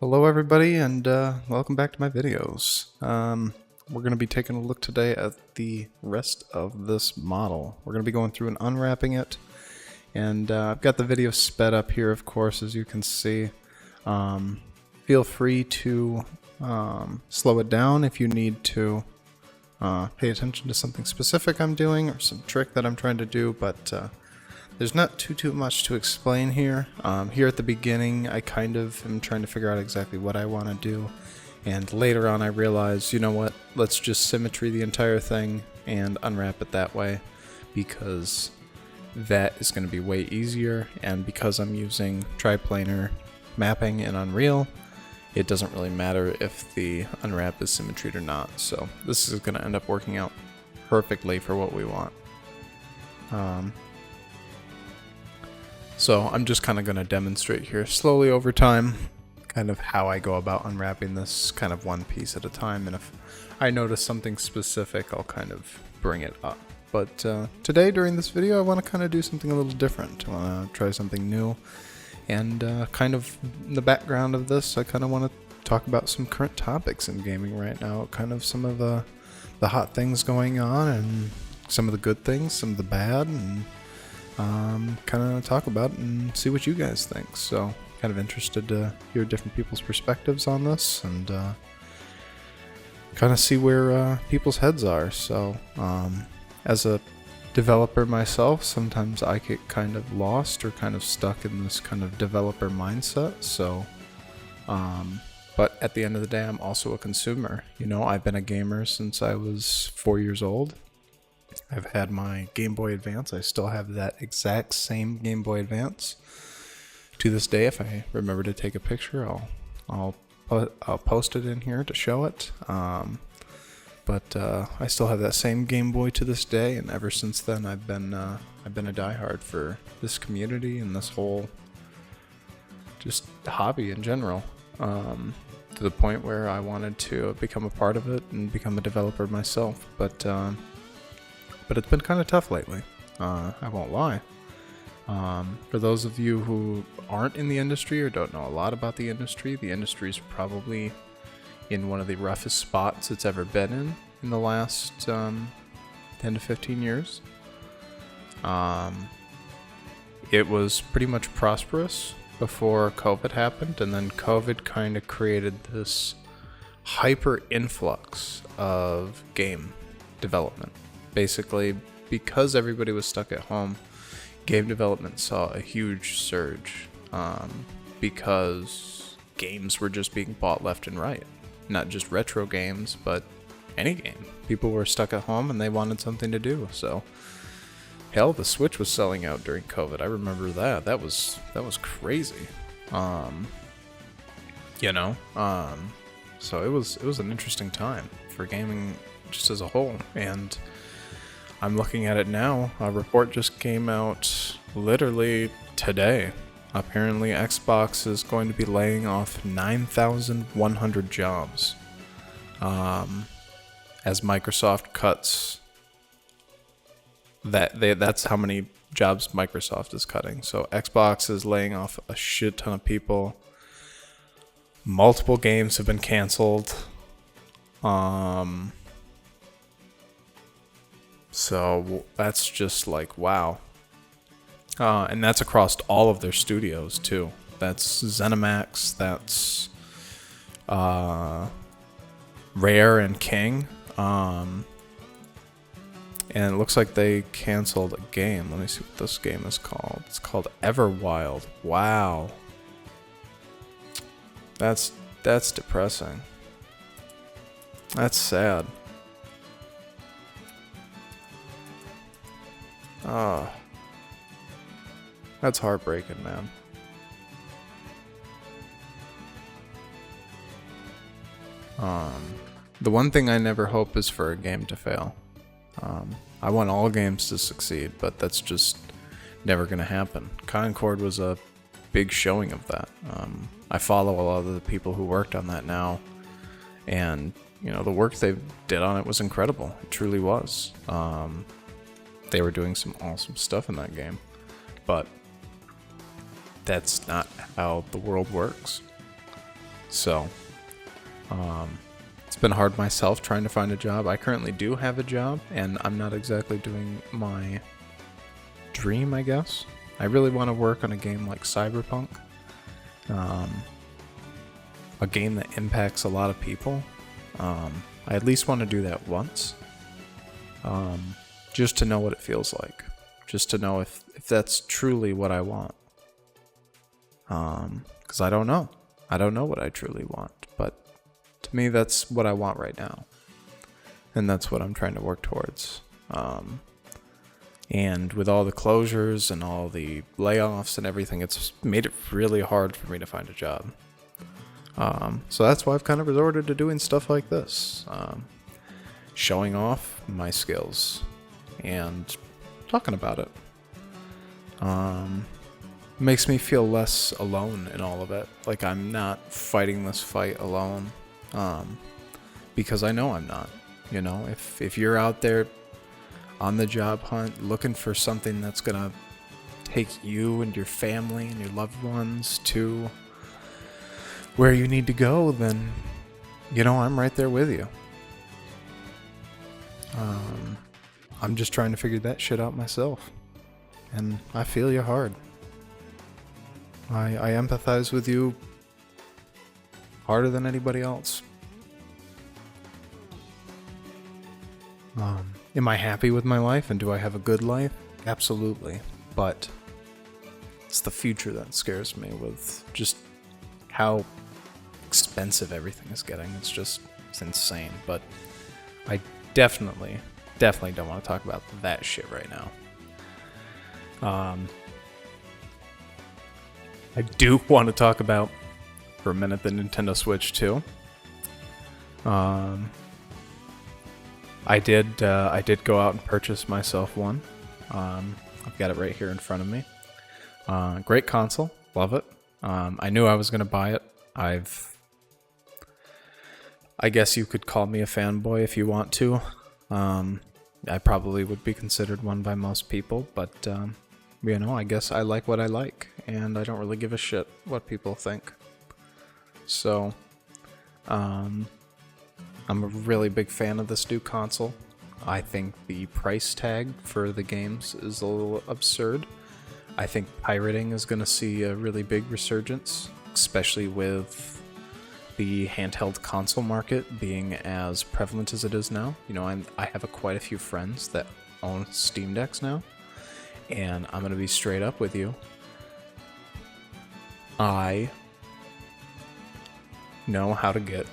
Hello everybody and welcome back to my videos. We're going to be taking a look today at the rest of this model. We're going to be going through and unwrapping it, and I've got the video sped up here, of course, as you can see. Feel free to slow it down if you need to pay attention to something specific I'm doing or some trick that I'm trying to do, but there's not too much to explain here. Here at the beginning, I kind of am trying to figure out exactly what I want to do, and later on I realized, you know what, let's just symmetry the entire thing and unwrap it that way, because that is going to be way easier, and because I'm using triplanar mapping in Unreal, it doesn't really matter if the unwrap is symmetried or not, so this is going to end up working out perfectly for what we want. So I'm just kind of going to demonstrate here slowly over time kind of how I go about unwrapping this kind of one piece at a time, and if I notice something specific I'll kind of bring it up. But today during this video I want to kind of do something a little different. I want to try something new, and kind of in the background of this I kind of want to talk about some current topics in gaming right now, kind of some of the hot things going on and some of the good things, some of the bad, and kind of talk about it and see what you guys think. So kind of interested to hear different people's perspectives on this, and kind of see where people's heads are. So as a developer myself, sometimes I get kind of lost or kind of stuck in this kind of developer mindset. So but at the end of the day, I'm also a consumer. You know, I've been a gamer since I was 4 years old. I've had my Game Boy Advance. I still have that exact same Game Boy Advance. To this day, if I remember to take a picture, I'll post it in here to show it. But I still have that same Game Boy to this day, and ever since then, I've been a diehard for this community and this whole just hobby in general. To the point where I wanted to become a part of it and become a developer myself, but it's been kind of tough lately. I won't lie. For those of you who aren't in the industry or don't know a lot about the industry is probably in one of the roughest spots it's ever been in the last 10 to 15 years. It was pretty much prosperous before COVID happened, and then COVID kind of created this hyper influx of game development. Basically, because everybody was stuck at home, game development saw a huge surge, because games were just being bought left and right. Not just retro games, but any game. People were stuck at home and they wanted something to do. So, hell, the Switch was selling out during COVID. I remember that. That was crazy. So it was an interesting time for gaming just as a whole, and I'm looking at it now. A report just came out literally today. Apparently Xbox is going to be laying off 9,100 jobs as Microsoft cuts that's how many jobs Microsoft is cutting. So Xbox is laying off a shit ton of people. Multiple games have been canceled. So that's just like, wow. And that's across all of their studios too. That's ZeniMax, that's Rare and King. And it looks like they canceled a game. Let me see what this game is called. It's called Everwild. Wow. That's depressing. That's sad. That's heartbreaking, man. The one thing I never hope is for a game to fail. I want all games to succeed, but that's just never gonna happen. Concord was a big showing of that. I follow a lot of the people who worked on that now, and you know, the work they did on it was incredible. It truly was. They were doing some awesome stuff in that game, but that's not how the world works. So, it's been hard myself trying to find a job. I currently do have a job, and I'm not exactly doing my dream, I guess. I really want to work on a game like Cyberpunk. A game that impacts a lot of people. I at least want to do that once. Just to know what it feels like. Just to know if that's truly what I want. Because I don't know. I don't know what I truly want. But to me, that's what I want right now. And that's what I'm trying to work towards. And with all the closures and all the layoffs and everything, it's made it really hard for me to find a job. So that's why I've kind of resorted to doing stuff like this. Showing off my skills and talking about it. Makes me feel less alone in all of it. Like I'm not fighting this fight alone. Because I know I'm not. You know, if you're out there on the job hunt looking for something that's gonna take you and your family and your loved ones to where you need to go, then, you know, I'm right there with you. I'm just trying to figure that shit out myself. And I feel you hard. I empathize with you harder than anybody else. Am I happy with my life and do I have a good life? Absolutely. But it's the future that scares me with just how expensive everything is getting. It's insane. But I definitely don't want to talk about that shit right now. I do want to talk about, for a minute, the Nintendo Switch 2. I did go out and purchase myself one. I've got it right here in front of me. Great console, love it. I knew I was going to buy it. I guess you could call me a fanboy if you want to. I probably would be considered one by most people, but you know, I guess I like what I like, and I don't really give a shit what people think. So, I'm a really big fan of this new console. I think the price tag for the games is a little absurd. I think pirating is going to see a really big resurgence, especially with the handheld console market being as prevalent as it is now. You know, I have quite a few friends that own Steam Decks now, and I'm going to be straight up with you. I know how to get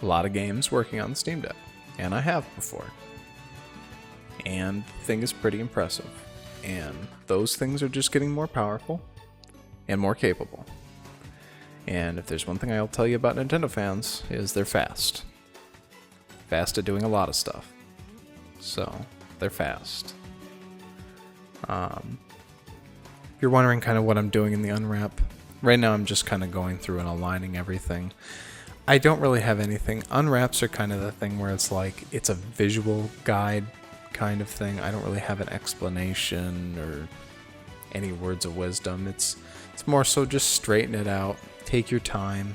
a lot of games working on the Steam Deck, and I have before. And the thing is pretty impressive. And those things are just getting more powerful and more capable. And if there's one thing I'll tell you about Nintendo fans, is they're fast. Fast at doing a lot of stuff. So, they're fast. If you're wondering kind of what I'm doing in the unwrap, right now I'm just kind of going through and aligning everything. I don't really have anything. Unwraps are kind of the thing where it's like, it's a visual guide kind of thing. I don't really have an explanation or any words of wisdom. It's more so just straighten it out. Take your time.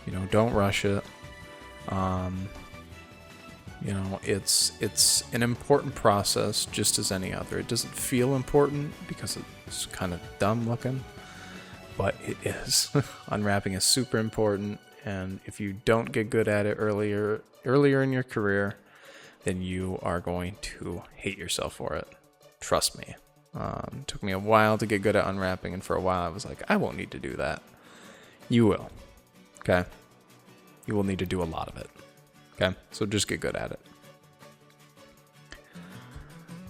You know, don't rush it. You know, it's an important process just as any other. It doesn't feel important because it's kind of dumb looking, but it is. Unwrapping is super important, and if you don't get good at it earlier in your career, then you are going to hate yourself for it. Trust me. It took me a while to get good at unwrapping, and for a while I was like, I won't need to do that. You will. Okay? You will need to do a lot of it. Okay? So just get good at it.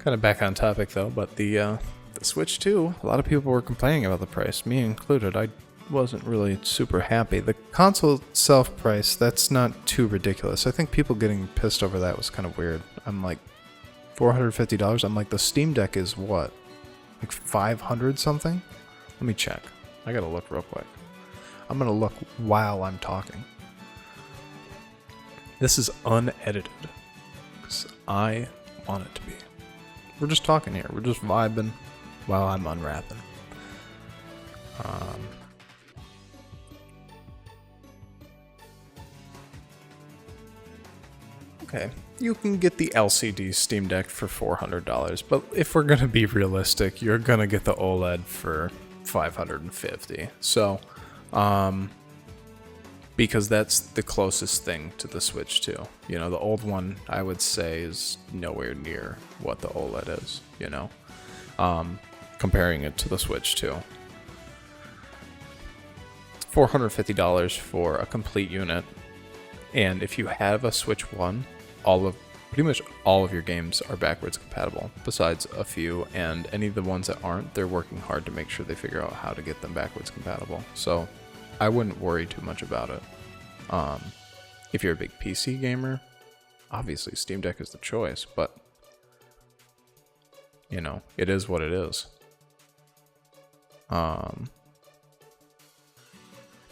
Kind of back on topic though, but the Switch 2, a lot of people were complaining about the price, me included. I wasn't really super happy. The console itself price, that's not too ridiculous. I think people getting pissed over that was kind of weird. I'm like, $450? I'm like, the Steam Deck is what? Like 500 something? Let me check. I gotta look real quick. I'm gonna look while I'm talking. This is unedited, because I want it to be. We're just talking here. We're just vibing while I'm unwrapping. okay, you can get the LCD Steam Deck for $400, but if we're gonna be realistic, you're gonna get the OLED for $550. So, because that's the closest thing to the Switch 2. You know, the old one, I would say, is nowhere near what the OLED is, you know, comparing it to the Switch 2. $450 for a complete unit, and if you have a Switch 1, pretty much all of your games are backwards compatible, besides a few, and any of the ones that aren't, they're working hard to make sure they figure out how to get them backwards compatible. So I wouldn't worry too much about it. If you're a big PC gamer, obviously Steam Deck is the choice, but you know, it is what it is.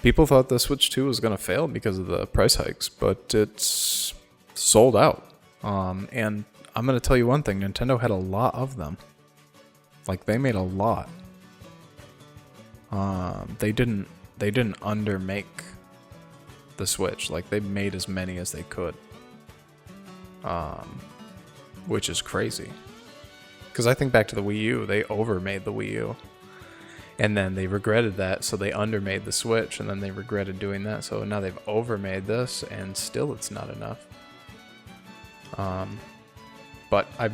People thought the Switch 2 was going to fail because of the price hikes, but it's sold out. And I'm going to tell you one thing, Nintendo had a lot of them. Like, they made a lot. They didn't undermake the Switch. Like, they made as many as they could. Which is crazy. Because I think back to the Wii U, they overmade the Wii U. And then they regretted that, so they undermade the Switch, and then they regretted doing that, so now they've overmade this, and still it's not enough. But I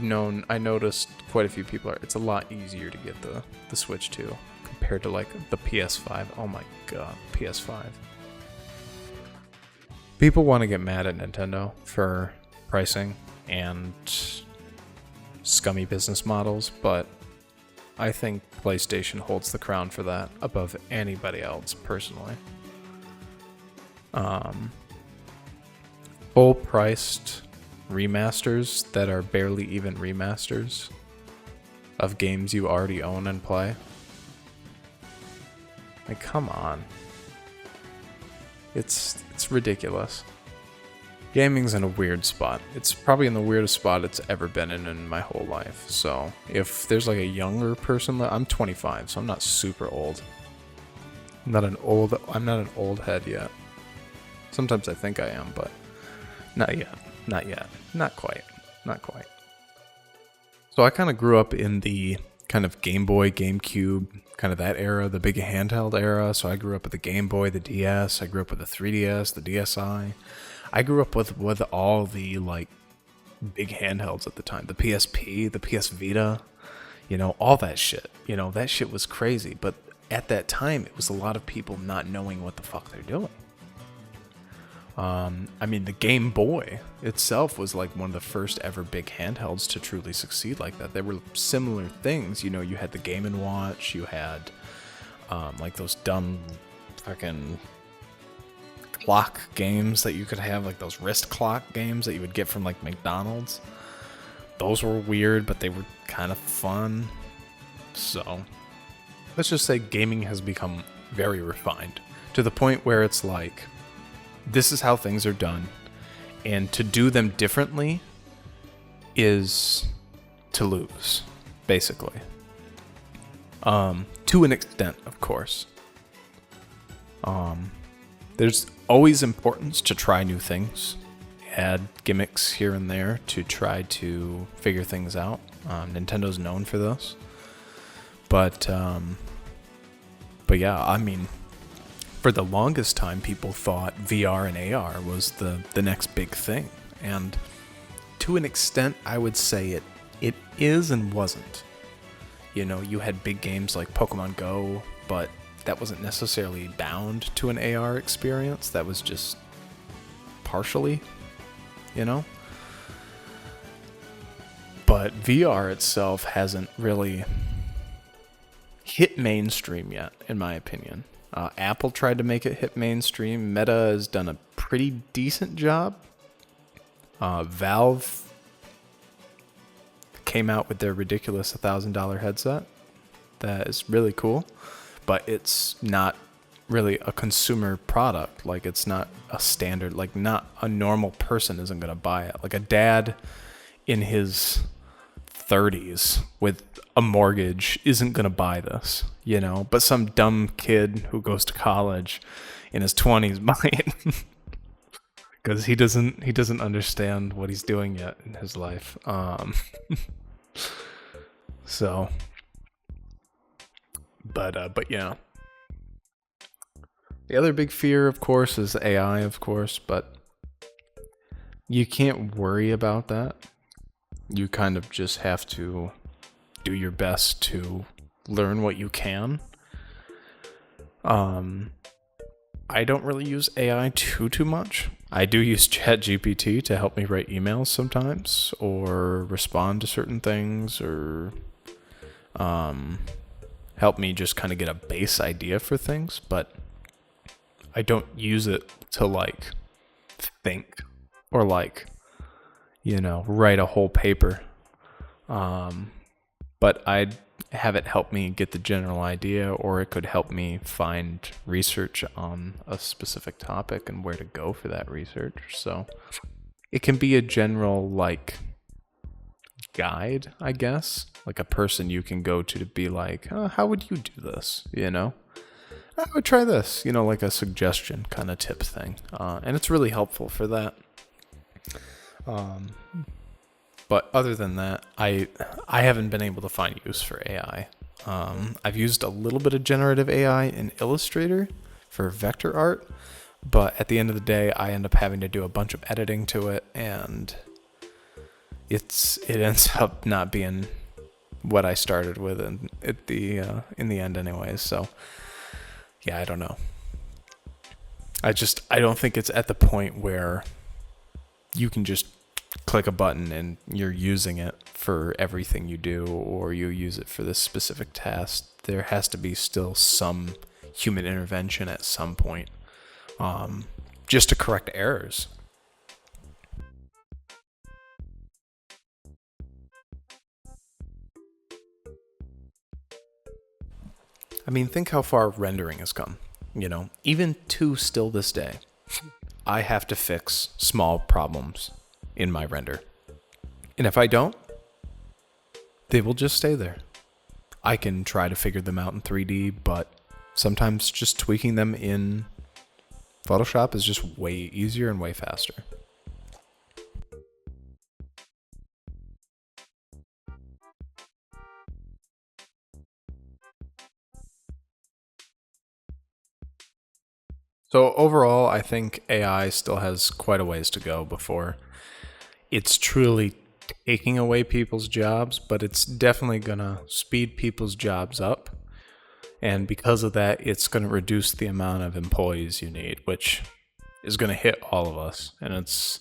noticed quite a few people it's a lot easier to get the Switch 2 compared to like the PS5. Oh my god, PS5. People want to get mad at Nintendo for pricing and scummy business models, but I think PlayStation holds the crown for that above anybody else, personally. Full-priced remasters that are barely even remasters of games you already own and play. Like, come on. It's ridiculous. Gaming's in a weird spot. It's probably in the weirdest spot it's ever been in my whole life. So if there's like a younger person, I'm 25, so I'm not super old. I'm not an old head yet. Sometimes I think I am, but not yet. Not quite. So I kind of grew up in the kind of Game Boy, GameCube, kind of that era, the big handheld era. So I grew up with the Game Boy, the DS. I grew up with the 3DS, the DSi. I grew up with all the like big handhelds at the time. The PSP, the PS Vita, you know, all that shit. You know, that shit was crazy. But at that time, it was a lot of people not knowing what the fuck they're doing. I mean, the Game Boy itself was like one of the first ever big handhelds to truly succeed like that. There were similar things, you know, you had the Game & Watch, you had like those dumb fucking clock games that you could have, like those wrist clock games that you would get from like McDonald's. Those were weird, but they were kind of fun. So let's just say gaming has become very refined to the point where it's like, this is how things are done, and to do them differently is to lose, basically. To an extent, of course. There's always importance to try new things, add gimmicks here and there to try to figure things out. Nintendo's known for this, but yeah, I mean, for the longest time, people thought VR and AR was the next big thing. And to an extent, I would say it is and wasn't. You know, you had big games like Pokemon Go, but that wasn't necessarily bound to an AR experience. That was just partially, you know? But VR itself hasn't really hit mainstream yet, in my opinion. Apple tried to make it hit mainstream. Meta has done a pretty decent job. Valve came out with their ridiculous $1,000 headset. That is really cool, but it's not really a consumer product. Like, it's not a standard, like not a normal person isn't going to buy it. Like a dad in his 30s with a mortgage isn't going to buy this, you know, but some dumb kid who goes to college in his 20s might. because he doesn't understand what he's doing yet in his life. So, but yeah. The other big fear, of course, is AI, of course, but you can't worry about that. You kind of just have to do your best to learn what you can. I don't really use AI too much. I do use ChatGPT to help me write emails sometimes, or respond to certain things, or help me just kind of get a base idea for things, but I don't use it to like think or like, write a whole paper. But I'd have it help me get the general idea, or it could help me find research on a specific topic and where to go for that research. So it can be a general like guide, I guess, like a person you can go to be like, oh, how would you do this? I would try this, like a suggestion kind of tip thing. And it's really helpful for that. But other than that, I haven't been able to find use for AI. I've used a little bit of generative AI in Illustrator for vector art, but at the end of the day, I end up having to do a bunch of editing to it, and it ends up not being what I started with in the end anyways. So yeah, I don't know. I don't think it's at the point where you can just click a button and you're using it for everything you do, or you use it for this specific task. There has to be still some human intervention at some point, just to correct errors. I mean, think how far rendering has come. Even to still this day, I have to fix small problems in my render. And if I don't, they will just stay there. I can try to figure them out in 3D, but sometimes just tweaking them in Photoshop is just way easier and way faster. So overall, I think AI still has quite a ways to go before it's truly taking away people's jobs, but it's definitely going to speed people's jobs up. And because of that, it's going to reduce the amount of employees you need, which is going to hit all of us. And it's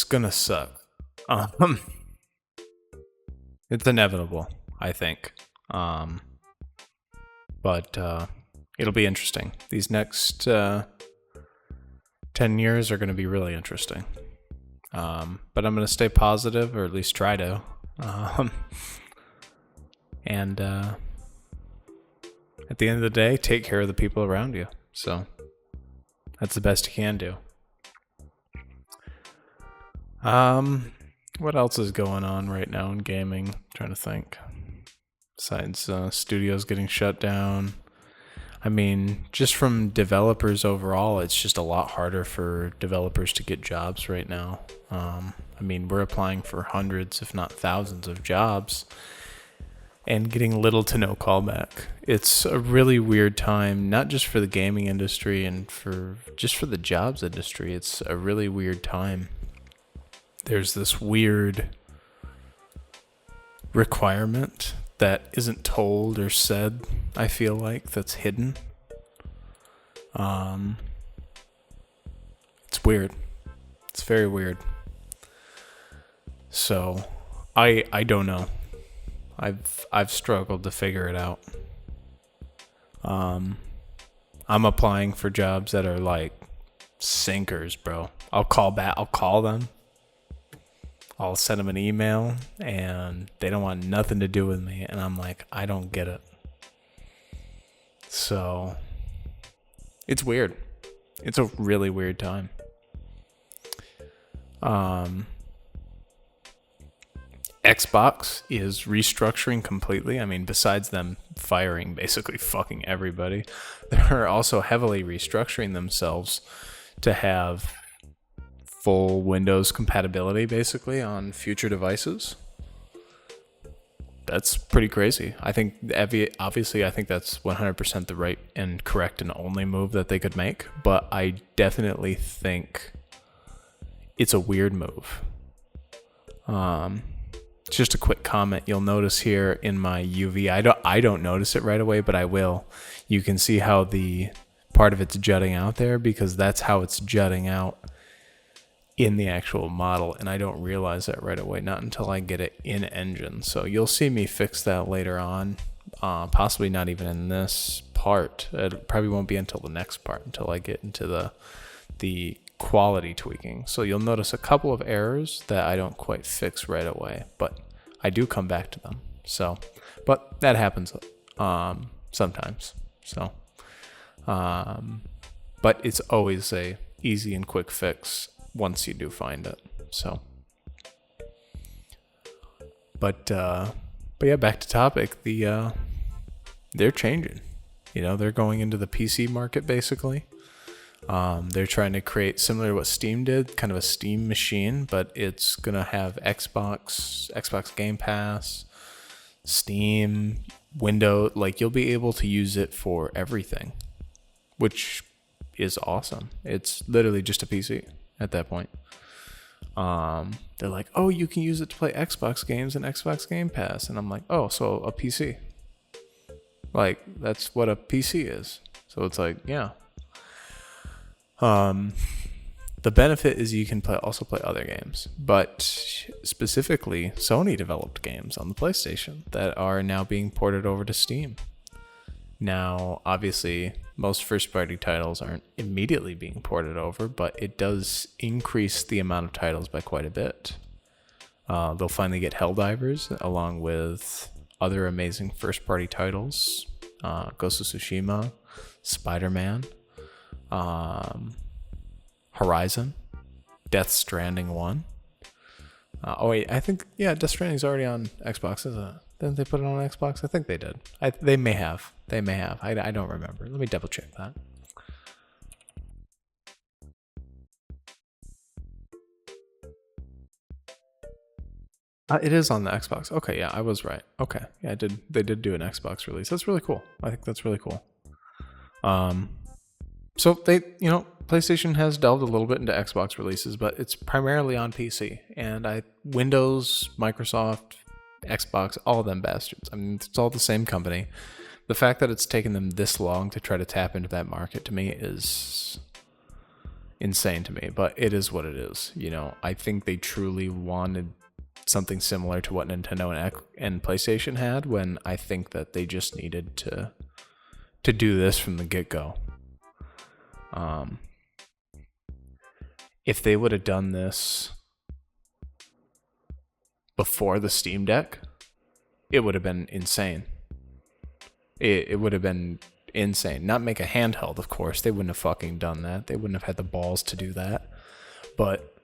going to suck. Um, it's inevitable, I think. But it'll be interesting. These next 10 years are going to be really interesting. But I'm going to stay positive, or at least try to. And at the end of the day, take care of the people around you. So that's the best you can do. What else is going on right now in gaming? I'm trying to think. Besides studios getting shut down. I mean, just from developers overall, it's just a lot harder for developers to get jobs right now. I mean, we're applying for hundreds, if not thousands of jobs and getting little to no callback. It's a really weird time, not just for the gaming industry and just for the jobs industry. It's a really weird time. There's this weird requirement that isn't told or said, I feel like, that's hidden. It's weird. It's very weird. So, I don't know. I've struggled to figure it out. I'm applying for jobs that are like sinkers, bro. I'll call them. I'll send them an email, and they don't want nothing to do with me. And I'm like, I don't get it. So, it's weird. It's a really weird time. Xbox is restructuring completely. I mean, besides them firing basically fucking everybody, they're also heavily restructuring themselves to have full Windows compatibility basically on future devices. That's pretty crazy. I think obviously I think that's 100% the right and correct and only move that they could make, but I definitely think it's a weird move. Just a quick comment. You'll notice here in my UV, I don't notice it right away, but I will. You can see how the part of it's jutting out there because that's how it's jutting out in the actual model, and I don't realize that right away, not until I get it in engine. So you'll see me fix that later on, possibly not even in this part. It probably won't be until the next part, until I get into the quality tweaking. So you'll notice a couple of errors that I don't quite fix right away, but I do come back to them. So, but that happens sometimes. So, but it's always a easy and quick fix once you do find it. So, but yeah, back to topic. They're changing. They're going into the PC market basically. They're trying to create similar to what Steam did, kind of a Steam machine, but it's gonna have Xbox Game Pass, Steam, Windows. Like you'll be able to use it for everything, which is awesome. It's literally just a PC at that point. They're like, oh, you can use it to play Xbox games and Xbox Game Pass, and I'm like, oh, so a PC. Like that's what a PC is. So it's like, yeah. The benefit is you can also play other games, but specifically Sony developed games on the PlayStation that are now being ported over to Steam. Now, obviously, most first-party titles aren't immediately being ported over, but it does increase the amount of titles by quite a bit. They'll finally get Helldivers along with other amazing first-party titles, Ghost of Tsushima, Spider-Man, Horizon, Death Stranding 1. Oh wait, I think Death Stranding's already on Xbox, isn't it? Didn't they put it on Xbox? I think they did. They may have. I don't remember. Let me double check that. It is on the Xbox. Okay, yeah, I was right. Okay, yeah, they did do an Xbox release. That's really cool. I think that's really cool. So they, PlayStation has delved a little bit into Xbox releases, but it's primarily on PC. And Windows, Microsoft, Xbox, all of them bastards. I mean, it's all the same company. The fact that it's taken them this long to try to tap into that market to me is insane to me, but it is what it is. I think they truly wanted something similar to what Nintendo and PlayStation had, when I think that they just needed to do this from the get-go. If they would have done this before the Steam Deck, it would have been insane. It would have been insane. Not make a handheld, of course. They wouldn't have fucking done that. They wouldn't have had the balls to do that. But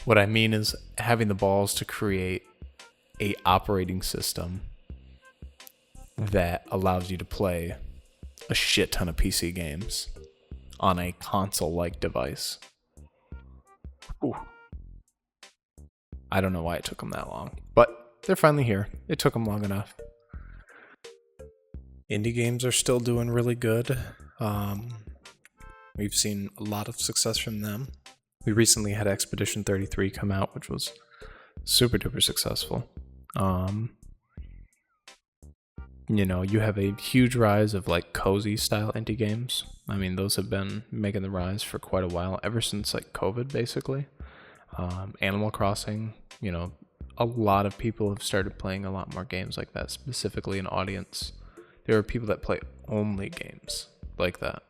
what I mean is having the balls to create a operating system that allows you to play a shit ton of PC games on a console-like device. Ooh. I don't know why it took them that long, but they're finally here. It took them long enough. Indie games are still doing really good. We've seen a lot of success from them. We recently had Expedition 33 come out, which was super duper successful. You have a huge rise of like cozy style indie games. I mean, those have been making the rise for quite a while, ever since like COVID, basically. Animal Crossing, a lot of people have started playing a lot more games like that, specifically an audience. There are people that play only games like that.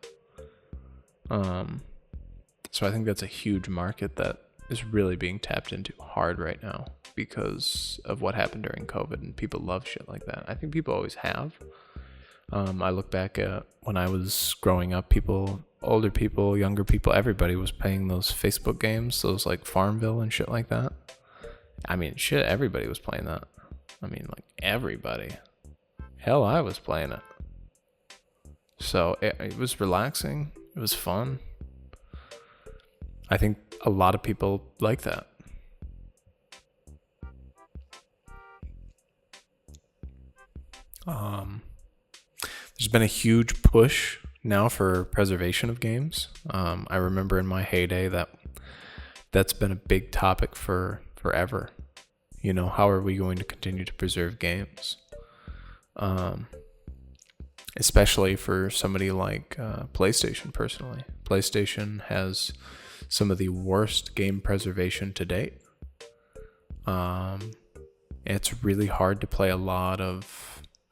So I think that's a huge market that is really being tapped into hard right now because of what happened during COVID, and people love shit like that. I think people always have. I look back at when I was growing up, older people, younger people, everybody was playing those Facebook games, those like Farmville and shit like that. I mean, shit, everybody was playing that. I mean, like everybody. Hell, I was playing it. So it was relaxing. It was fun. I think a lot of people like that. There's been a huge push now for preservation of games. I remember in my heyday that's been a big topic for forever. You know, how are we going to continue to preserve games? Especially for somebody like PlayStation, personally. PlayStation has some of the worst game preservation to date. It's really hard to play a lot of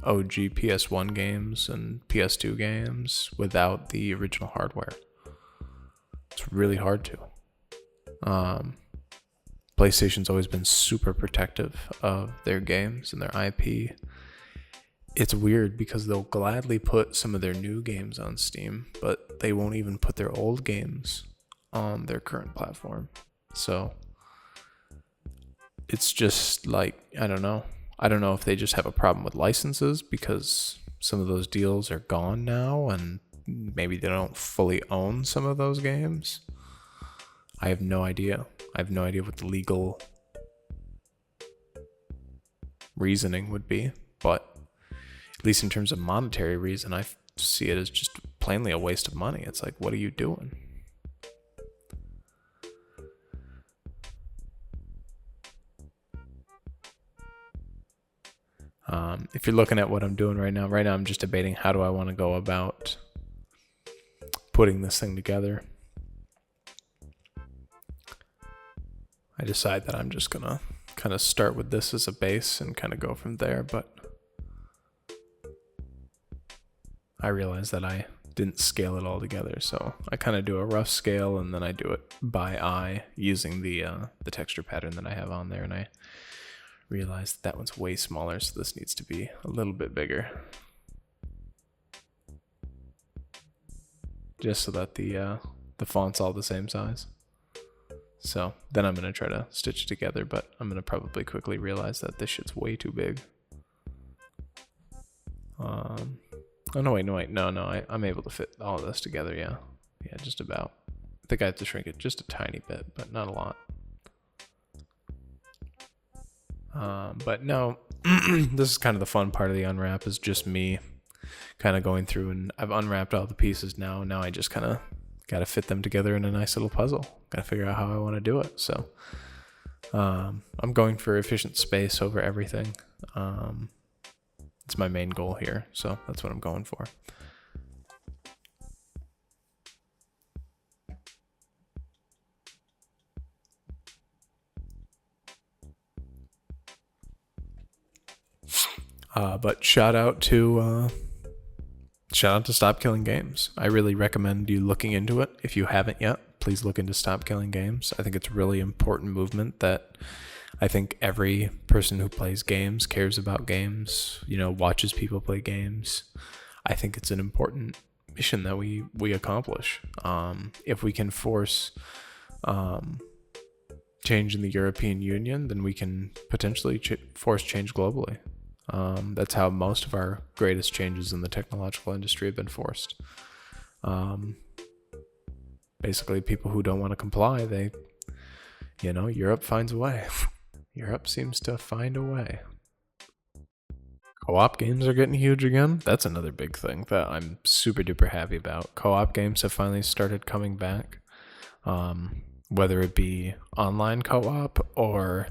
OG PS1 games and PS2 games without the original hardware. It's really hard to. PlayStation's always been super protective of their games and their IP. It's weird because they'll gladly put some of their new games on Steam, but they won't even put their old games on their current platform. So it's just like, I don't know. I don't know if they just have a problem with licenses because some of those deals are gone now and maybe they don't fully own some of those games. I have no idea. I have no idea what the legal reasoning would be, but at least in terms of monetary reason, I see it as just plainly a waste of money. It's like, what are you doing? If you're looking at what I'm doing right now I'm just debating how do I want to go about putting this thing together. I decide that I'm just gonna kind of start with this as a base and kind of go from there, but I realize that I didn't scale it all together, so I kind of do a rough scale and then I do it by eye using the texture pattern that I have on there, and I realized that one's way smaller, so this needs to be a little bit bigger, just so that the font's all the same size. So then I'm gonna try to stitch it together, but I'm gonna probably quickly realize that this shit's way too big. Oh no, wait, no, I'm able to fit all of this together, yeah, just about. I think I have to shrink it just a tiny bit, but not a lot. But no, this is kind of the fun part of the unwrap, is just me kind of going through, and I've unwrapped all the pieces now. Now I just kind of got to fit them together in a nice little puzzle. Got to figure out how I want to do it. So I'm going for efficient space over everything. It's my main goal here, so that's what I'm going for. But shout out to Stop Killing Games. I really recommend you looking into it. If you haven't yet, please look into Stop Killing Games. I think it's a really important movement that I think every person who plays games, cares about games, watches people play games. I think it's an important mission that we accomplish. If we can force change in the European Union, then we can potentially force change globally. That's how most of our greatest changes in the technological industry have been forced. Basically, people who don't want to comply, Europe finds a way. Europe seems to find a way. Co-op games are getting huge again. That's another big thing that I'm super duper happy about. Co-op games have finally started coming back. Whether it be online co-op or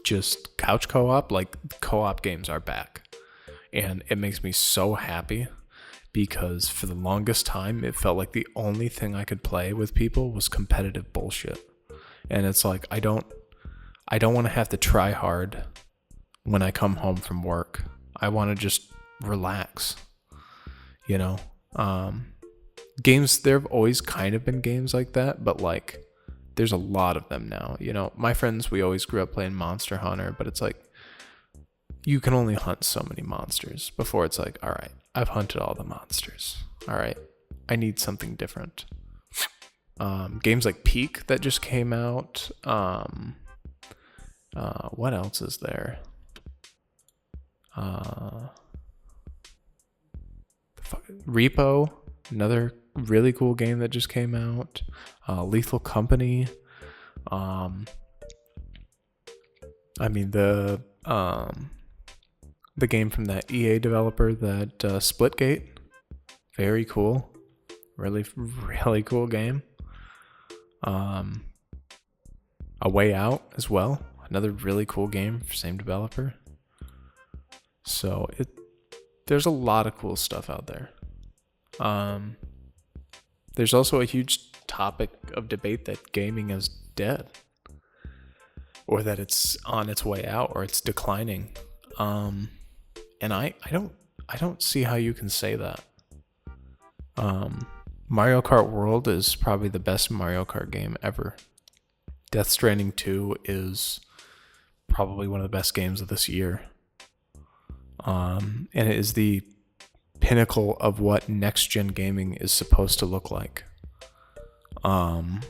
just couch co-op, like co-op games are back. And it makes me so happy because for the longest time, it felt like the only thing I could play with people was competitive bullshit. And it's like, I don't want to have to try hard when I come home from work. I want to just relax, games, there have always kind of been games like that, but like there's a lot of them now. My friends, we always grew up playing Monster Hunter, but it's like you can only hunt so many monsters before it's like, all right, I've hunted all the monsters. All right, I need something different. Games like Peak that just came out. What else is there? Repo, another really cool game that just came out. Lethal Company. I mean the game from that EA developer, that Splitgate. Very cool. Really, really cool game. A Way Out as well. Another really cool game, same developer. So there's a lot of cool stuff out there. There's also a huge topic of debate that gaming is dead, or that it's on its way out, or it's declining. And I don't see how you can say that. Mario Kart World is probably the best Mario Kart game ever. Death Stranding 2 is probably one of the best games of this year. And it is the pinnacle of what next-gen gaming is supposed to look like. On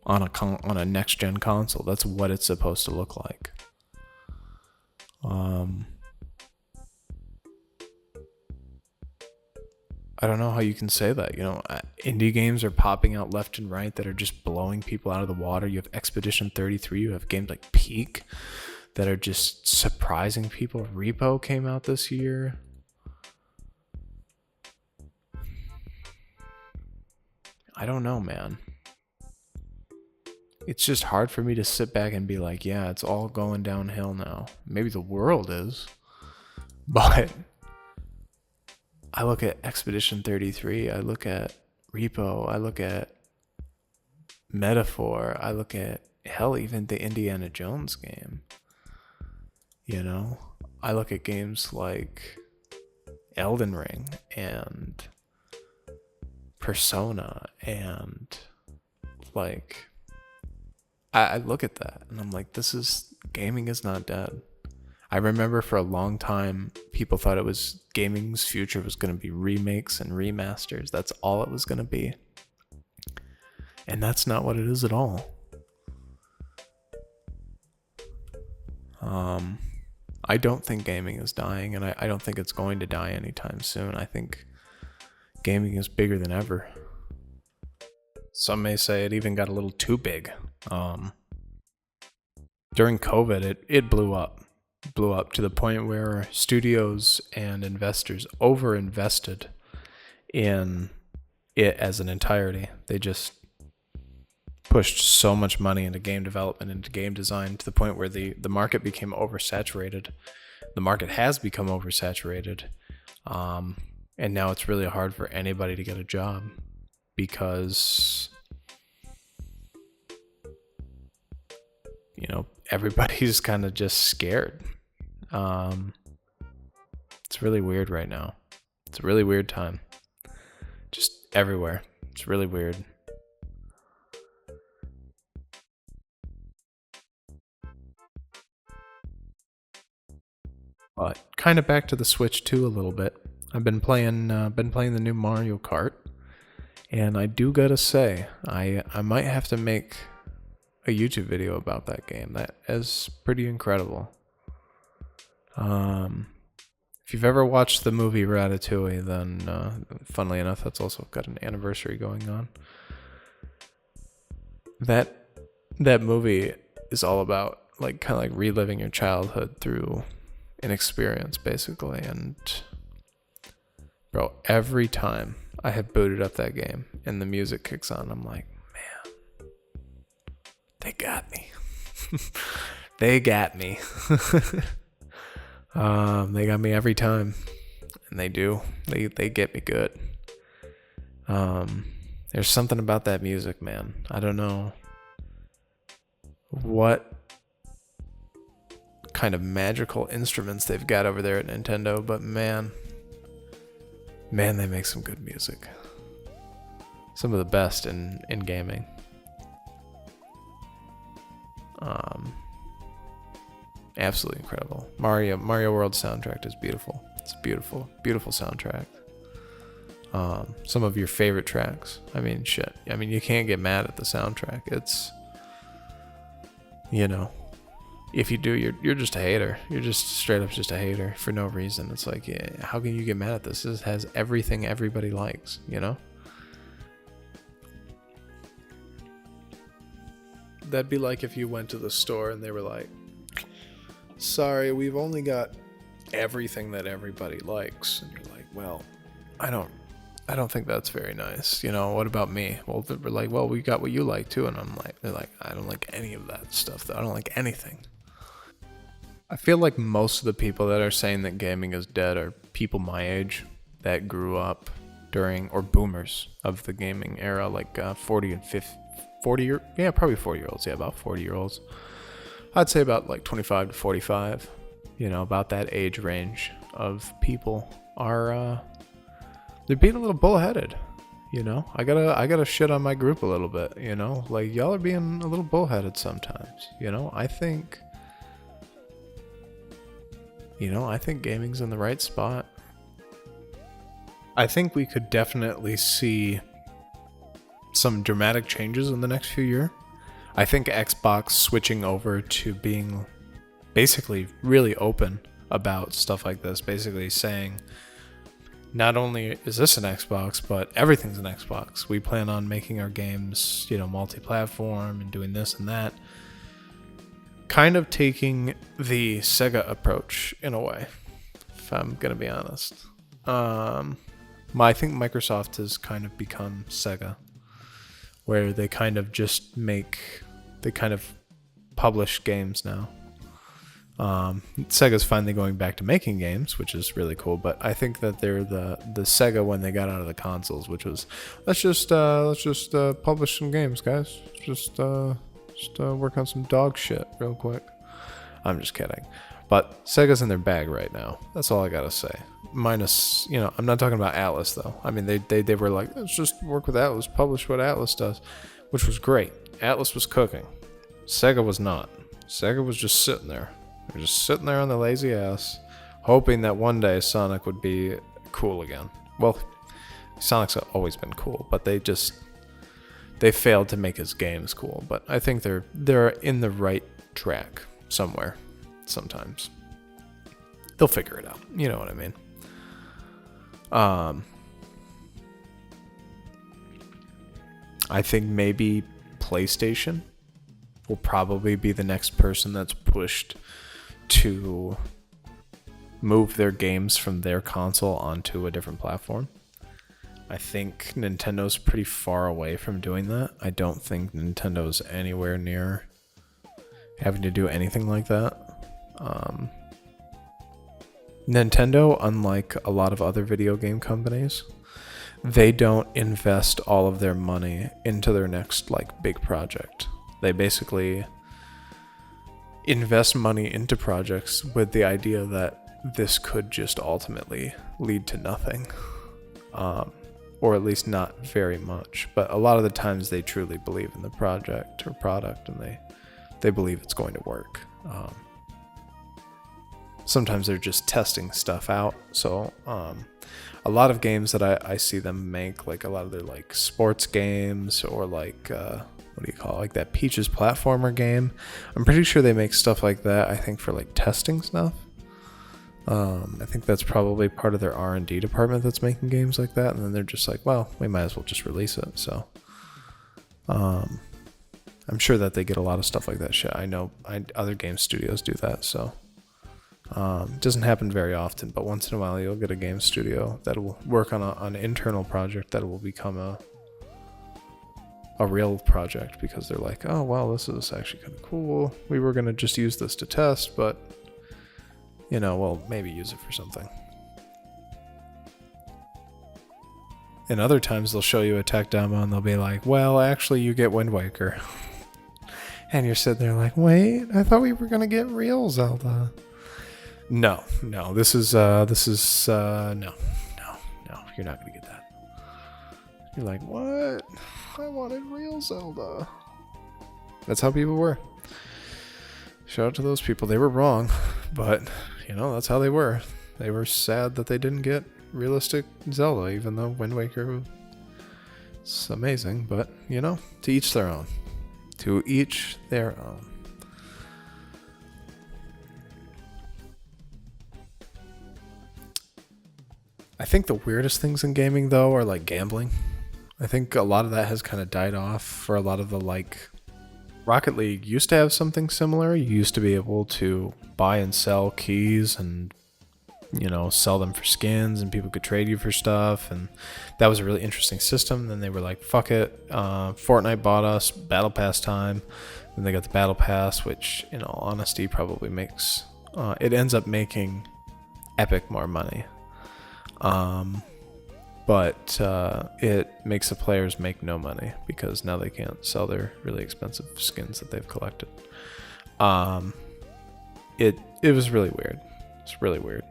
a next-gen console, that's what it's supposed to look like. I don't know how you can say that. Indie games are popping out left and right that are just blowing people out of the water. You have Expedition 33. You have games like Peak that are just surprising people. Repo came out this year. I don't know, man. It's just hard for me to sit back and be like, yeah, it's all going downhill now. Maybe the world is. But I look at Expedition 33, I look at Repo, I look at Metaphor, I look at, hell, even the Indiana Jones game. I look at games like Elden Ring and Persona, and like, I look at that and I'm like, gaming is not dead. I remember for a long time, people thought gaming's future was going to be remakes and remasters. That's all it was going to be. And that's not what it is at all. I don't think gaming is dying, and I don't think it's going to die anytime soon. I think gaming is bigger than ever. Some may say it even got a little too big. During COVID, it blew up to the point where studios and investors over-invested in it as an entirety. They just pushed so much money into game development, into game design, to the point where the market became oversaturated. The market has become oversaturated. And now it's really hard for anybody to get a job because, everybody's kind of just scared. It's really weird right now. It's a really weird time. Just everywhere. It's really weird. But kind of back to the Switch 2 a little bit. I've been playing the new Mario Kart, and I do gotta say, I might have to make a YouTube video about that game. That is pretty incredible. If you've ever watched the movie Ratatouille, then funnily enough, that's also got an anniversary going on. That movie is all about kind of like reliving your childhood through an experience, basically. And bro, every time I have booted up that game and the music kicks on, I'm like, man, they got me. They got me. They got me every time, and they do. They get me good. There's something about that music, man. I don't know what kind of magical instruments they've got over there at Nintendo, but man, they make some good music. Some of the best in gaming. Absolutely incredible. Mario World soundtrack is beautiful. It's a beautiful soundtrack. Some of your favorite tracks. I mean, shit. I mean, you can't get mad at the soundtrack. It's, if you do, you're just a hater. You're just straight up just a hater for no reason. It's like, yeah, how can you get mad at this? This has everything everybody likes, that'd be like if you went to the store and they were like, sorry, we've only got everything that everybody likes. And you're like, well, I don't think that's very nice. What about me? Well, they're like, well, we got what you like too. And they're like, I don't like any of that stuff. I don't like anything. I feel like most of the people that are saying that gaming is dead are people my age that grew up during, or boomers of the gaming era, like 40 and 50, 40 probably 40-year-olds. Yeah, about 40-year-olds. I'd say about like 25 to 45, about that age range of people are, they're being a little bullheaded. I gotta shit on my group a little bit, like y'all are being a little bullheaded sometimes. I think gaming's in the right spot. I think we could definitely see some dramatic changes in the next few years. I think Xbox switching over to being basically really open about stuff like this, basically saying, not only is this an Xbox, but everything's an Xbox. We plan on making our games, multi-platform and doing this and that. Kind of taking the Sega approach in a way, if I'm gonna be honest. I think Microsoft has kind of become Sega, where they kind of just publish games now. Sega's finally going back to making games, which is really cool, but I think that they're the Sega when they got out of the consoles, which was let's just publish some games, guys. Just work on some dog shit real quick. I'm just kidding. But Sega's in their bag right now. That's all I gotta say. Minus, I'm not talking about Atlas though. I mean, they were like, let's just work with Atlas, publish what Atlas does, which was great. Atlas was cooking. Sega was not. Sega was just sitting there. They were just sitting there on the lazy ass, hoping that one day Sonic would be cool again. Well, Sonic's always been cool, but they failed to make his games cool. But I think they're in the right track somewhere. Sometimes they'll figure it out. You know what I mean? I think maybe PlayStation will probably be the next person that's pushed to move their games from their console onto a different platform. I think Nintendo's pretty far away from doing that. I don't think Nintendo's anywhere near having to do anything like that. Nintendo, unlike a lot of other video game companies, they don't invest all of their money into their next big project. They basically invest money into projects with the idea that this could just ultimately lead to nothing. Or at least not very much. But a lot of the times they truly believe in the project or product, and they believe it's going to work. Sometimes they're just testing stuff out. So a lot of games that I see them make, like a lot of their sports games or what do you call it? That Peaches platformer game. I'm pretty sure they make stuff like that, I think, for testing stuff. I think that's probably part of their R&D department that's making games like that, and then they're just like, well, we might as well just release it. So I'm sure that they get a lot of stuff like that shit. I know other game studios do that, so it doesn't happen very often, but once in a while you'll get a game studio that will work on an internal project that will become a real project, because they're like, oh wow, this is actually kind of cool. We were going to just use this to test, but we'll maybe use it for something. And other times they'll show you a tech demo and they'll be like, well, actually you get Wind Waker. And you're sitting there like, wait, I thought we were going to get real Zelda. No, this is no, you're not going to get that. You're like, what? I wanted real Zelda. That's how people were. Shout out to those people. They were wrong, but that's how they were. They were sad that they didn't get realistic Zelda, even though Wind Waker was amazing. But to each their own. To each their own. I think the weirdest things in gaming, though, are gambling. I think a lot of that has kind of died off for a lot of the Rocket League used to have something similar. You used to be able to buy and sell keys and, sell them for skins, and people could trade you for stuff, and that was a really interesting system. Then they were like, fuck it, Fortnite bought us, Battle Pass time. Then they got the Battle Pass, which in all honesty probably makes it ends up making Epic more money, but it makes the players make no money because now they can't sell their really expensive skins that they've collected. It was really weird. It's really weird.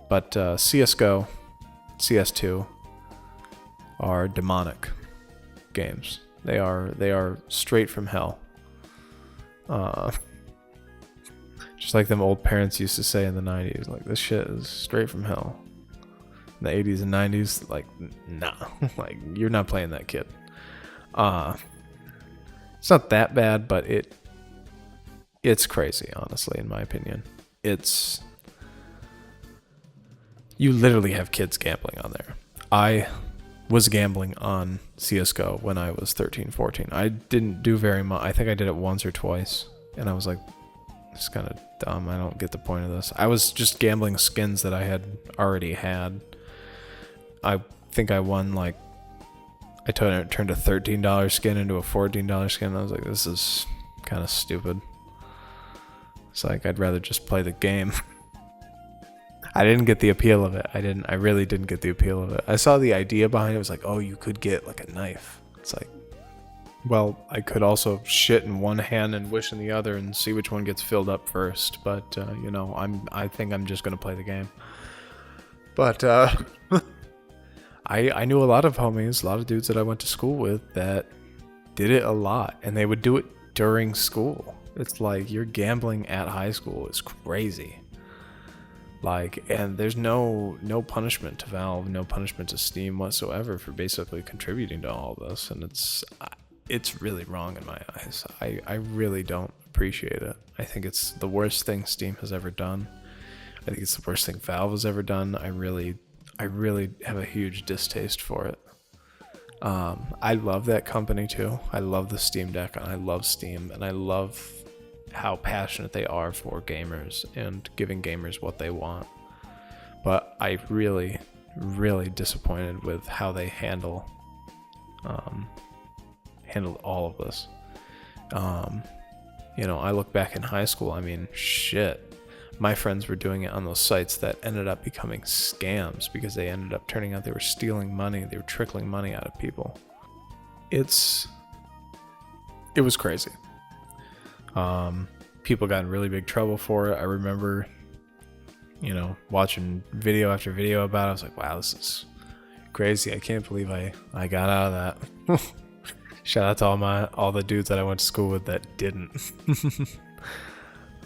But CSGO, CS2 are demonic games. They are straight from hell. Just like them old parents used to say in the 90s, like, this shit is straight from hell. In the 80s and 90s, like, nah, like, you're not playing that, kid. It's not that bad, but it's crazy, honestly, in my opinion. You literally have kids gambling on there. I was gambling on CSGO when I was 13, 14. I didn't do very much. I think I did it once or twice, and I was like, it's kind of dumb. I don't get the point of this. I was just gambling skins that I had already had. I think I won, like, I turned a $13 skin into a $14 skin. I was like, this is kind of stupid. It's like, I'd rather just play the game. I didn't get the appeal of it. I really didn't get the appeal of it. I saw the idea behind it. It was like, oh, you could get like a knife. It's like, well, I could also shit in one hand and wish in the other and see which one gets filled up first. But I think I'm just gonna play the game. But I knew a lot of homies, a lot of dudes that I went to school with that did it a lot, and they would do it during school. It's like, you're gambling at high school. It's crazy. Like, and there's no punishment to Valve, no punishment to Steam whatsoever for basically contributing to all this, and it's really wrong in my eyes. I really don't appreciate it. I think it's the worst thing Steam has ever done. I think it's the worst thing Valve has ever done. I really have a huge distaste for it. I love that company too. I love the Steam Deck, and I love Steam, and I love how passionate they are for gamers and giving gamers what they want. But I really disappointed with how they handled all of this. I look back in high school, I mean, shit. My friends were doing it on those sites that ended up becoming scams because they ended up turning out they were stealing money. They were trickling money out of people. It was crazy. People got in really big trouble for it. I remember, watching video after video about it. I was like, wow, this is crazy. I can't believe I got out of that. Shout out to all the dudes that I went to school with that didn't.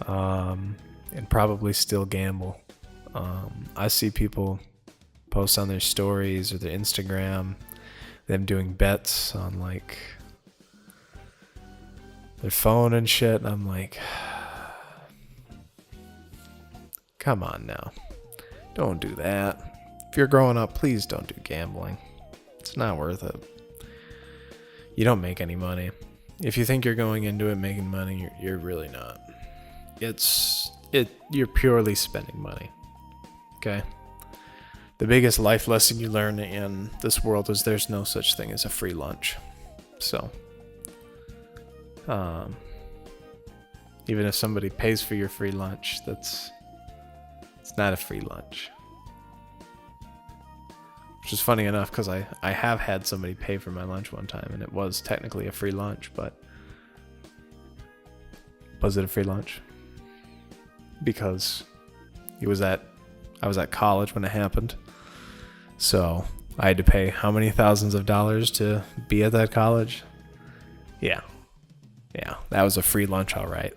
And probably still gamble. I see people post on their stories or their Instagram, them doing bets on like their phone and shit, and I'm like, come on now, don't do that. If you're growing up, please don't do gambling. It's not worth it. You don't make any money. If you think you're going into it making money, you're really not. You're purely spending money. Okay? The biggest life lesson you learn in this world is there's no such thing as a free lunch. So, even if somebody pays for your free lunch, it's not a free lunch. Which is funny enough, because I have had somebody pay for my lunch one time, and it was technically a free lunch, but was it a free lunch? Because I was at college when it happened, so I had to pay how many thousands of dollars to be at that college? Yeah, that was a free lunch, all right.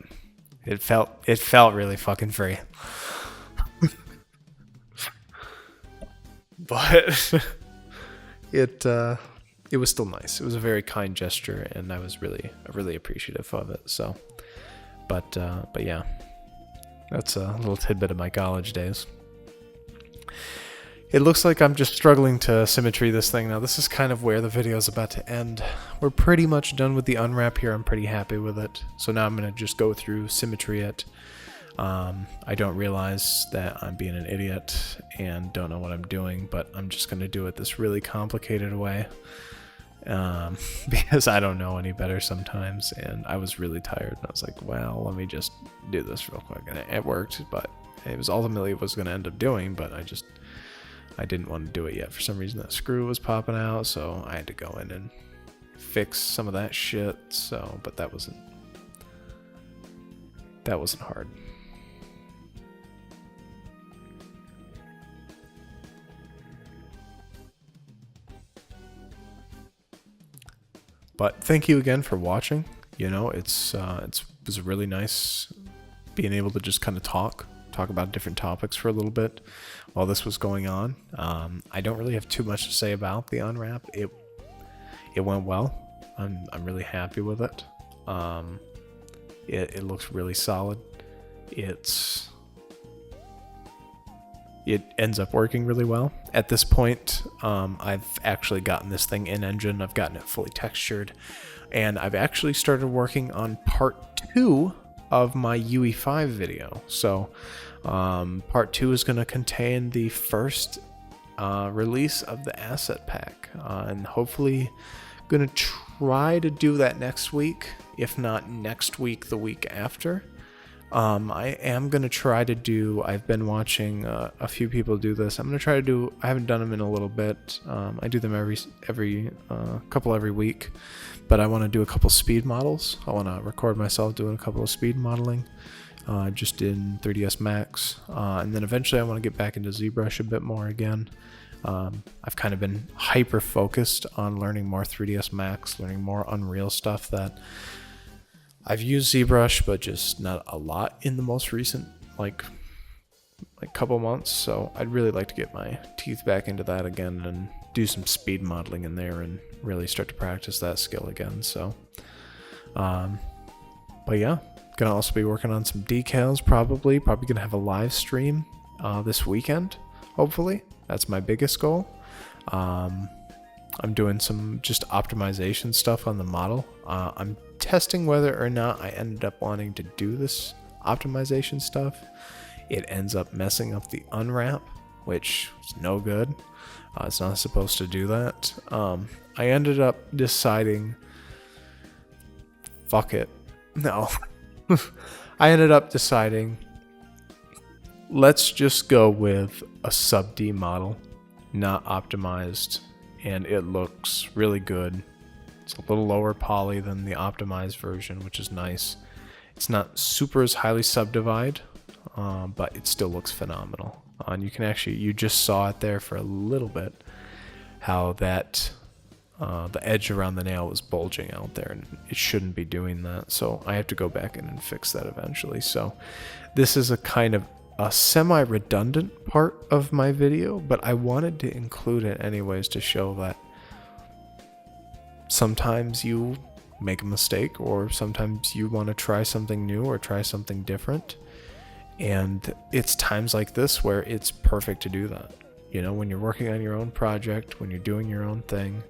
It felt really fucking free. But it was still nice. It was a very kind gesture, and I was really appreciative of it. So, but yeah, that's a little tidbit of my college days. It looks like I'm just struggling to symmetry this thing. Now this is kind of where the video is about to end. We're pretty much done with the unwrap here. I'm pretty happy with it. So now I'm going to just go through symmetry it. I don't realize that I'm being an idiot and don't know what I'm doing, but I'm just going to do it this really complicated way. Because I don't know any better sometimes, and I was really tired. And I was like, well, let me just do this real quick. And it worked, but it was ultimately what I was going to end up doing, but I didn't want to do it yet. For some reason that screw was popping out, so I had to go in and fix some of that shit. So, but that wasn't hard. But thank you again for watching. You know, it was really nice being able to just kind of talk about different topics for a little bit while this was going on. I don't really have too much to say about the unwrap. It went well. I'm really happy with it. It looks really solid. It ends up working really well. At this point, I've actually gotten this thing in engine. I've gotten it fully textured, and I've actually started working on part 2 of my UE5 video. So part 2 is going to contain the first release of the asset pack, and hopefully going to try to do that next week. If not next week, the week after. I am going to try to do, I've been watching a few people do this. I'm going to try to do, I haven't done them in a little bit. I do them every couple every week, but I want to do a couple speed models. I want to record myself doing a couple of speed modeling, just in 3ds Max. And then eventually I want to get back into ZBrush a bit more again. I've kind of been hyper focused on learning more 3ds Max, learning more Unreal stuff that I've used ZBrush, but just not a lot in the most recent like couple months. So I'd really like to get my teeth back into that again and do some speed modeling in there and really start to practice that skill again. So, but yeah, gonna also be working on some decals. Probably gonna have a live stream this weekend. Hopefully, that's my biggest goal. I'm doing some just optimization stuff on the model. I'm testing whether or not I ended up wanting to do this optimization stuff. It ends up messing up the unwrap, which is no good. It's not supposed to do that. I ended up deciding, fuck it. No. I ended up deciding, let's just go with a sub D model, not optimized, and it looks really good. It's a little lower poly than the optimized version, which is nice. It's not super as highly subdivided, but it still looks phenomenal. And you can actually, you just saw it there for a little bit, how that the edge around the nail was bulging out there, and it shouldn't be doing that. So I have to go back in and fix that eventually. So this is a kind of a semi-redundant part of my video, but I wanted to include it anyways to show that sometimes you make a mistake, or sometimes you want to try something new or try something different. And it's times like this where it's perfect to do that. You know, when you're working on your own project, when you're doing your own thing,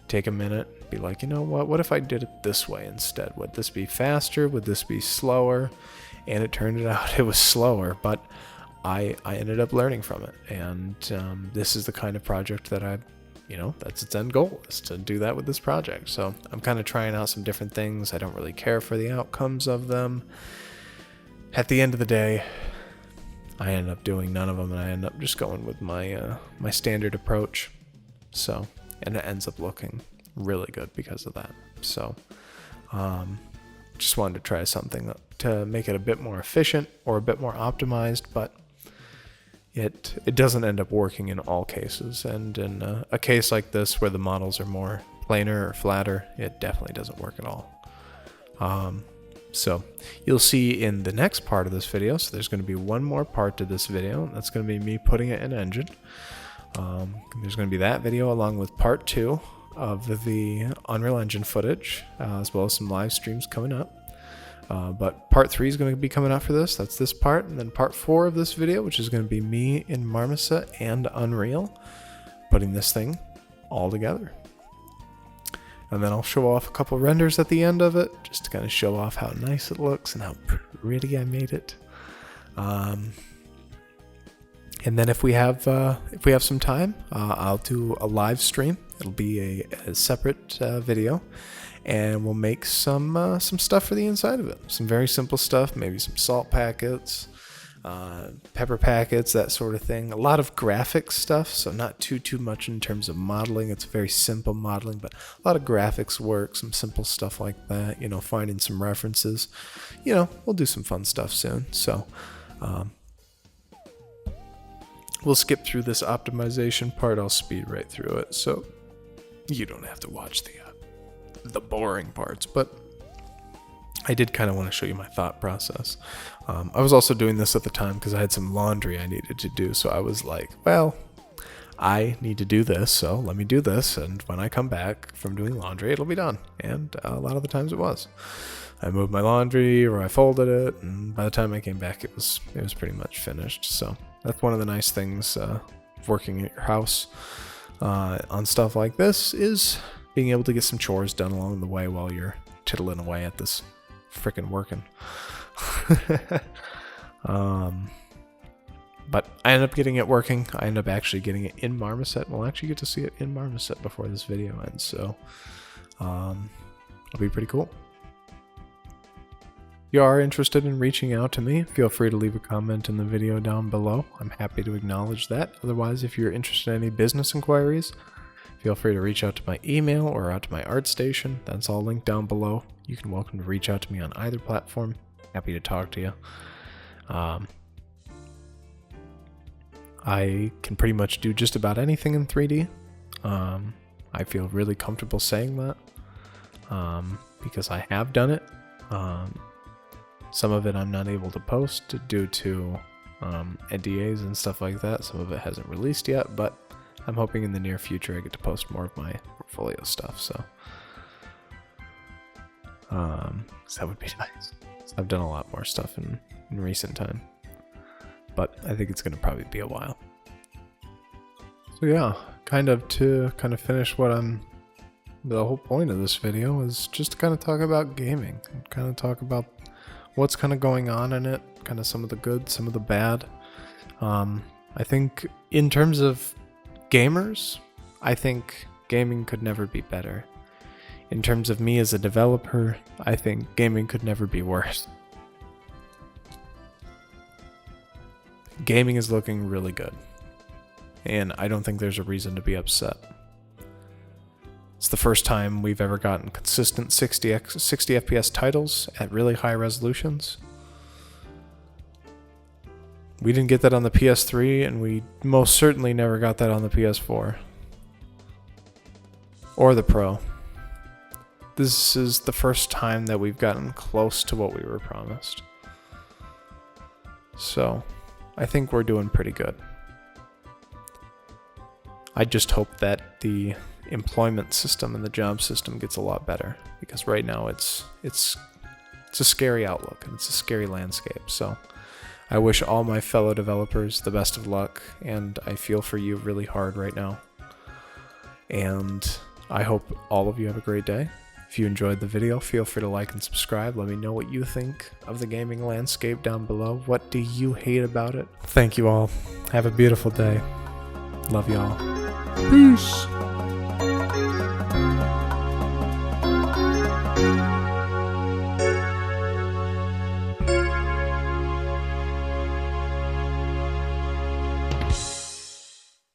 take a minute, be like, you know what if I did it this way instead? Would this be faster? Would this be slower? And it turned out it was slower, but I ended up learning from it. And this is the kind of project that that's its end goal, is to do that with this project. So I'm kind of trying out some different things. I don't really care for the outcomes of them. At the end of the day, I end up doing none of them, and I end up just going with my my standard approach. So, and it ends up looking really good because of that. So, just wanted to try something to make it a bit more efficient or a bit more optimized, but it doesn't end up working in all cases. And in a case like this where the models are more planar or flatter, it definitely doesn't work at all. So you'll see in the next part of this video, so there's going to be one more part to this video, and that's going to be me putting it in engine. There's going to be that video along with part 2 of the Unreal Engine footage, as well as some live streams coming up. But part 3 is going to be coming out for this. That's this part. And then part 4 of this video, which is going to be me in Marmoset and Unreal, putting this thing all together. And then I'll show off a couple renders at the end of it, just to kind of show off how nice it looks and how pretty I made it. And then if we have some time, I'll do a live stream. It'll be a separate video, and we'll make some stuff for the inside of it. Some very simple stuff, maybe some salt packets, pepper packets, that sort of thing. A lot of graphics stuff, so not too much in terms of modeling. It's very simple modeling, but a lot of graphics work, some simple stuff like that, you know, finding some references. You know, we'll do some fun stuff soon. So we'll skip through this optimization part. I'll speed right through it, so you don't have to watch the boring parts, but I did kind of want to show you my thought process. I was also doing this at the time because I had some laundry I needed to do, so I was like, well, I need to do this, so let me do this, and when I come back from doing laundry, it'll be done. And a lot of the times it was. I moved my laundry or I folded it, and by the time I came back, it was pretty much finished. So that's one of the nice things of working at your house on stuff like this, is being able to get some chores done along the way while you're tiddling away at this frickin' working. But I ended up getting it working. I ended up actually getting it in Marmoset. We'll actually get to see it in Marmoset before this video ends, so it'll be pretty cool. If you are interested in reaching out to me, feel free to leave a comment in the video down below. I'm happy to acknowledge that. Otherwise, if you're interested in any business inquiries, feel free to reach out to my email or out to my art station. That's all linked down below. You can welcome to reach out to me on either platform. Happy to talk to you. I can pretty much do just about anything in 3D. I feel really comfortable saying that because I have done it. Some of it I'm not able to post due to NDAs and stuff like that. Some of it hasn't released yet, but I'm hoping in the near future I get to post more of my portfolio stuff. So that would be nice. I've done a lot more stuff in recent time, but I think it's going to probably be a while. So yeah, to finish the whole point of this video is just to kind of talk about gaming, and kind of talk about what's kind of going on in it, kind of some of the good, some of the bad. I think in terms of gamers, I think gaming could never be better. In terms of me as a developer, I think gaming could never be worse. Gaming is looking really good, and I don't think there's a reason to be upset. It's the first time we've ever gotten consistent 60 FPS titles at really high resolutions. We didn't get that on the PS3, and we most certainly never got that on the PS4. Or the Pro. This is the first time that we've gotten close to what we were promised. So, I think we're doing pretty good. I just hope that the employment system and the job system gets a lot better, because right now it's a scary outlook and it's a scary landscape. So I wish all my fellow developers the best of luck, and I feel for you really hard right now. And I hope all of you have a great day. If you enjoyed the video, feel free to like and subscribe. Let me know what you think of the gaming landscape down below. What do you hate about it? Thank you all. Have a beautiful day. Love y'all. Peace.